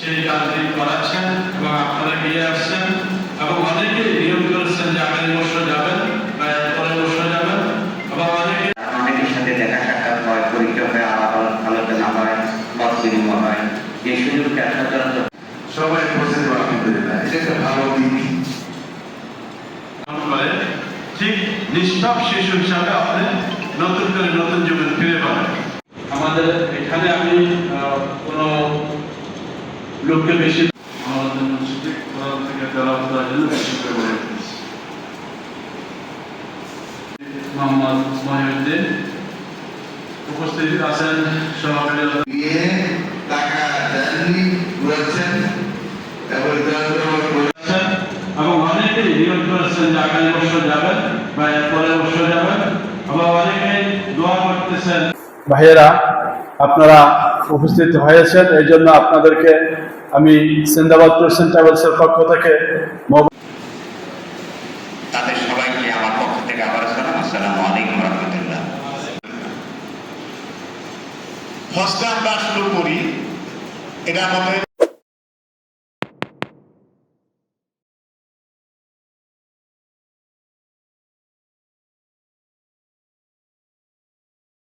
সেই কাজটি করাচ্ছেন এবং আপনারা গিয়ে আসছেন এবং অনেকে নিয়োগ করেছেন যে আগামী বছর যাবেন বা পরের বছর যাবেন এবং অনেকের সাথে দেখা সাক্ষাৎ হয়, পরিচয় হয়, আলোচনা হয়, মত বিনিময় হয়। এই সুযোগটা সাধারণত সবাই পছন্দ আলহামদুলিল্লাহ, এটা একটা ভালো দিক। ঠিক নিষ্পাপ শিশু হিসাবে আপনি নতুন করে নতুন জীবন ফিরে পাবেন। আমাদের এখানে আমি কোনো লোককে বেশি আমাদের মসজিদে কোরআন থেকে তেলাওয়াত করার জন্য বেশি করে বলে দিয়েছি। মোহাম্মদ মহিউদ্দিন উপস্থিত আছেন সহকারী দিয়ে টাকা দেননি বলেছেন এবং অনেকেই নিয়োগ করেছেন যে আগামী বছর যাবেন বা এর পরের বছর যাবেন আবার অনেকেই দোয়া করতেছেন। ভাইয়েরা, আপনারা উপস্থিত হয়েছেন, এই জন্য আপনাদেরকে আমি সিন্দাবাদ ট্যুরস এন্ড ট্রাভেলসের পক্ষ থেকে তাদের সবাইকে আমার পক্ষ থেকে আবার সালাম, আসসালামু আলাইকুম রাহমাতুল্লাহ। হজটা আমরা শুরু করি, এটা আমাদের